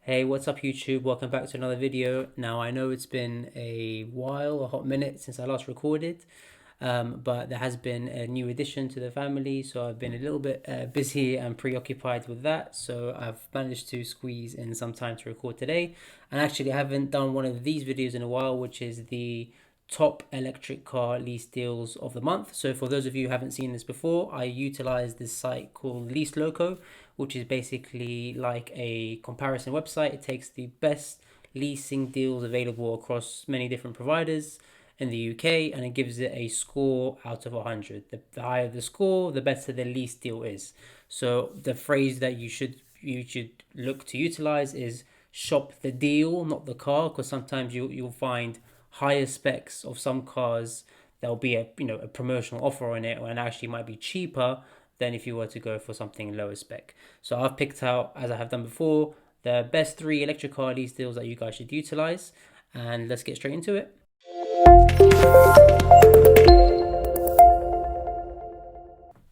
Hey, what's up YouTube? Welcome back to another video. Now I know it's been a while, a hot minute since I last recorded, but there has been a new addition to the family, so I've been a little bit busy and preoccupied with that. So I've managed to squeeze in some time to record today. And actually I haven't done one of these videos in a while, which is the top electric car lease deals of the month. So for those of you who haven't seen this before, I utilize this site called Lease Loco, which is basically like a comparison website. It takes the best leasing deals available across many different providers in the UK, and it gives it a score out of 100. The higher the score, the better the lease deal is. So the phrase that you should look to utilize is shop the deal, not the car, because sometimes you'll find higher specs of some cars. There'll be a promotional offer on it, and actually might be cheaper than if you were to go for something lower spec. So I've picked out, as I have done before, the best 3 electric car lease deals that you guys should utilize, and let's get straight into it.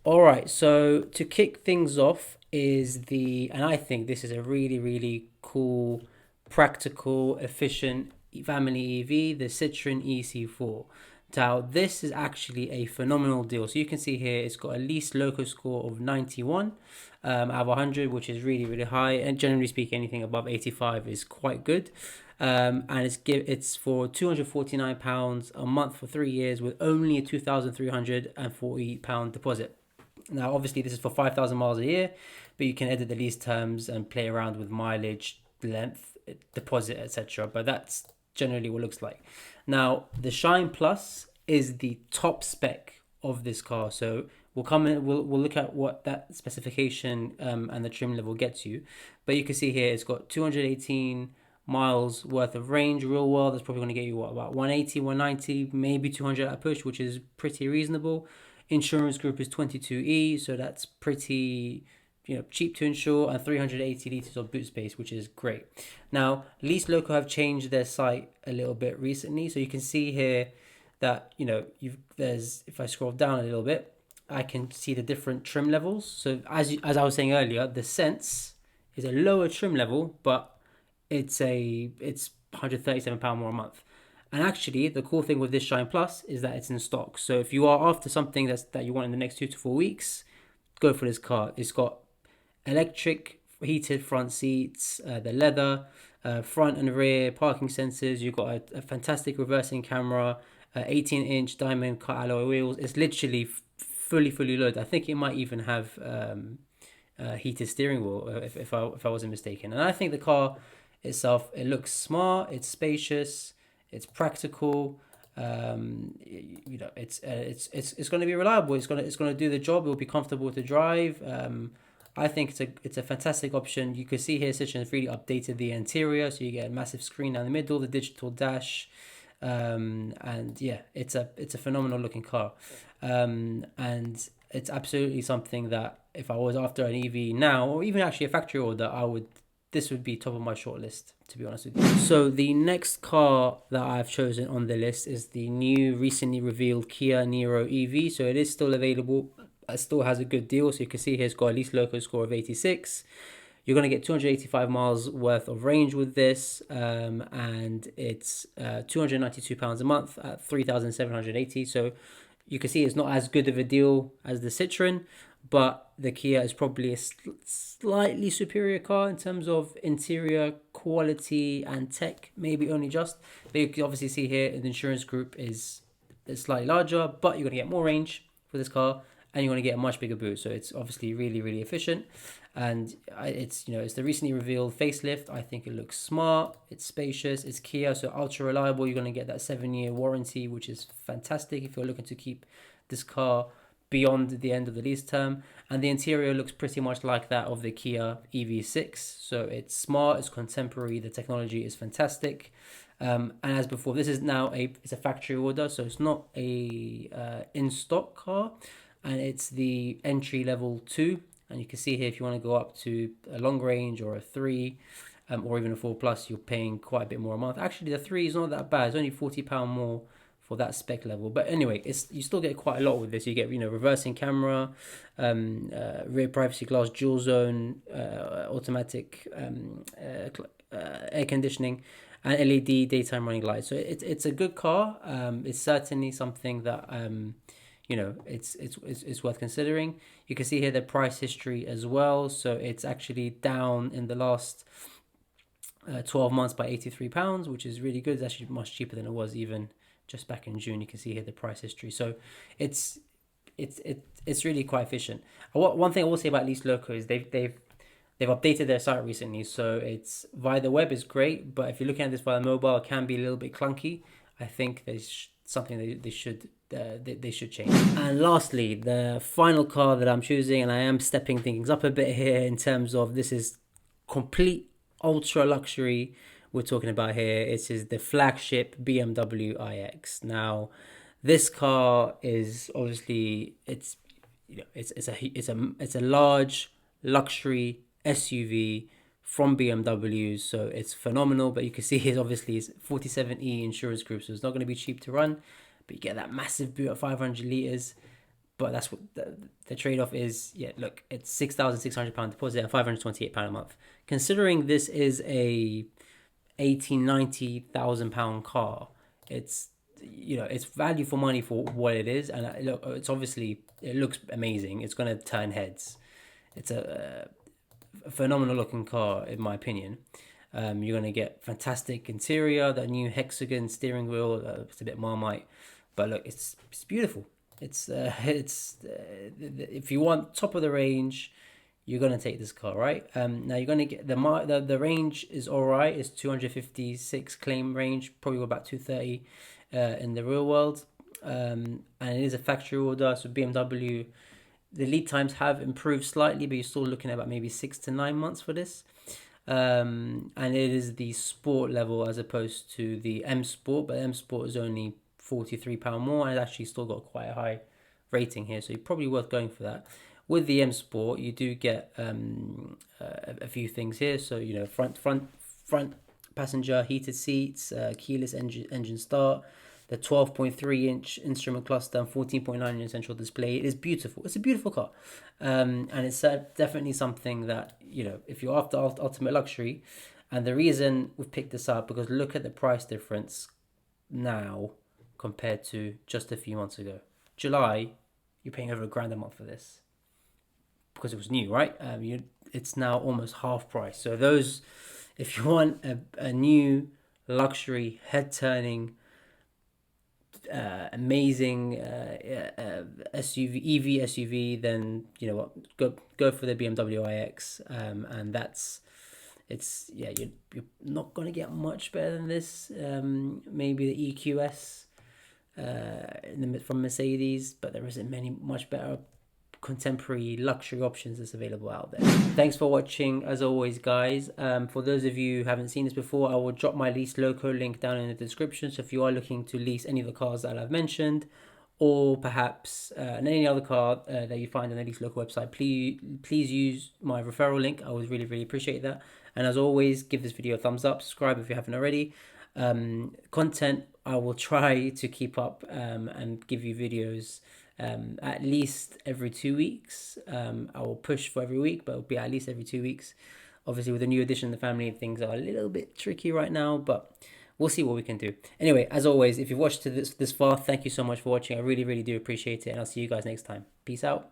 All right, so to kick things off and I think this is a really, really cool, practical, efficient family EV, the Citroen EC4. Now, this is actually a phenomenal deal. So you can see here, it's got a lease loco score of 91 out of 100, which is really, really high. And generally speaking, anything above 85 is quite good. And it's for £249 a month for 3 years with only a £2,340 deposit. Now, obviously, this is for 5,000 miles a year, but you can edit the lease terms and play around with mileage, length, deposit, etc. But that's generally what it looks like. Now, the Shine Plus is the top spec of this car. So we'll look at what that specification and the trim level gets you. But you can see here, it's got 218 miles worth of range. Real world, that's probably going to get you about 180, 190, maybe 200 at a push, which is pretty reasonable. Insurance group is 22E, so that's pretty cheap to insure, and 380 liters of boot space, which is great. Now, Lease Loco have changed their site a little bit recently, so you can see here that if I scroll down a little bit, I can see the different trim levels. So as I was saying earlier, the Sense is a lower trim level, but it's £137 more a month. And actually, the cool thing with this Shine Plus is that it's in stock. So if you are after something that you want in the next 2 to 4 weeks, go for this car. It's got electric heated front seats, the leather, front and rear parking sensors. You've got a fantastic reversing camera, 18-inch diamond cut alloy wheels. It's literally fully loaded. I think it might even have heated steering wheel if I wasn't mistaken. And I think the car itself, it looks smart, it's spacious, it's practical. It's going to be reliable. It's going to do the job. It will be comfortable to drive. I think it's a fantastic option. You can see here, Citroen has really updated the interior, so you get a massive screen down the middle, the digital dash, and yeah, it's a phenomenal looking car, and it's absolutely something that if I was after an EV now, or even actually a factory order, this would be top of my short list, to be honest with you. So the next car that I've chosen on the list is the new recently revealed Kia Niro EV. So it is still available. It still has a good deal. So you can see here it's got a lease loco score of 86. You're going to get 285 miles worth of range with this, and it's £292 a month at 3,780. So you can see it's not as good of a deal as the Citroen, but the Kia is probably a slightly superior car in terms of interior quality and tech, maybe only just. But you can obviously see here the insurance group is slightly larger, but you're going to get more range for this car, and you're going to get a much bigger boot. So it's obviously really, really efficient. And it's the recently revealed facelift. I think it looks smart, it's spacious, it's Kia, so ultra reliable. You're going to get that 7-year warranty, which is fantastic if you're looking to keep this car beyond the end of the lease term. And the interior looks pretty much like that of the Kia EV6. So it's smart, it's contemporary, the technology is fantastic. And as before, this is now it's a factory order, so it's not a in-stock car, and it's the entry level 2. And you can see here, if you want to go up to a long range or a 3, or even a 4 plus, you're paying quite a bit more a month. Actually, the 3 is not that bad. It's only £40 more for that spec level. But anyway, you still get quite a lot with this. You get reversing camera, rear privacy glass, dual zone, automatic air conditioning, and LED daytime running lights. So it's a good car. It's certainly something that it's worth considering. You can see here the price history as well. So it's actually down in the last 12 months by £83, which is really good. It's actually much cheaper than it was even just back in June. You can see here the price history. So it's really quite efficient. One thing I will say about Lease Loco is they've updated their site recently, so it's via the web is great, but if you're looking at this via mobile, it can be a little bit clunky. I think there's something they should change. And lastly, the final car that I'm choosing, and I am stepping things up a bit here in terms of this is complete ultra luxury we're talking about here. It is the flagship BMW iX. Now, this car is obviously it's a large luxury SUV from BMW, so it's phenomenal. But you can see here obviously it's 47E insurance group, so it's not going to be cheap to run, but you get that massive boot at 500 liters. But that's what the trade-off is. Yeah, look, it's £6,600 deposit and £528 a month. Considering this is a 90,000 pound car, it's it's value for money for what it is. And look, it looks amazing. It's going to turn heads. It's a phenomenal looking car in my opinion. You're going to get fantastic interior, that new hexagon steering wheel. It's a bit Marmite, but look, it's beautiful. It's if you want top of the range, you're gonna take this car, right? Now you're gonna get the range is all right. It's 256 claim range, probably about 230 in the real world, and it is a factory order. So BMW, the lead times have improved slightly, but you're still looking at about maybe 6 to 9 months for this. And it is the sport level as opposed to the M Sport, but M Sport is only £43 more, and actually still got quite a high rating here, so you're probably worth going for that. With the M Sport, you do get a few things here. So front passenger heated seats, keyless engine start, the 12.3-inch instrument cluster, and 14.9-inch central display. It is beautiful. It's a beautiful car, and it's definitely something that if you're after ultimate luxury, and the reason we've picked this up because look at the price difference now compared to just a few months ago. July, you're paying over £1,000 a month for this because it was new, right? It's now almost half price. So if you want a new luxury head-turning, amazing SUV, EV SUV, then you know what, go for the BMW iX, and you're not gonna get much better than this. Maybe the EQS from Mercedes, but there isn't much better contemporary luxury options that's available out there. Thanks for watching as always, guys. For those of you who haven't seen this before, I will drop my Lease Loco link down in the description, so if you are looking to lease any of the cars that I've mentioned, or perhaps any other car that you find on the Lease Loco website, please use my referral link. I would really appreciate that. And as always, give this video a thumbs up, subscribe if you haven't already. Content I will try to keep up and give you videos at least every 2 weeks. I will push for every week, but it'll be at least every 2 weeks. Obviously, with the new addition of the family, things are a little bit tricky right now, but we'll see what we can do. Anyway, as always, if you've watched to this far, thank you so much for watching. I really do appreciate it, and I'll see you guys next time. Peace out.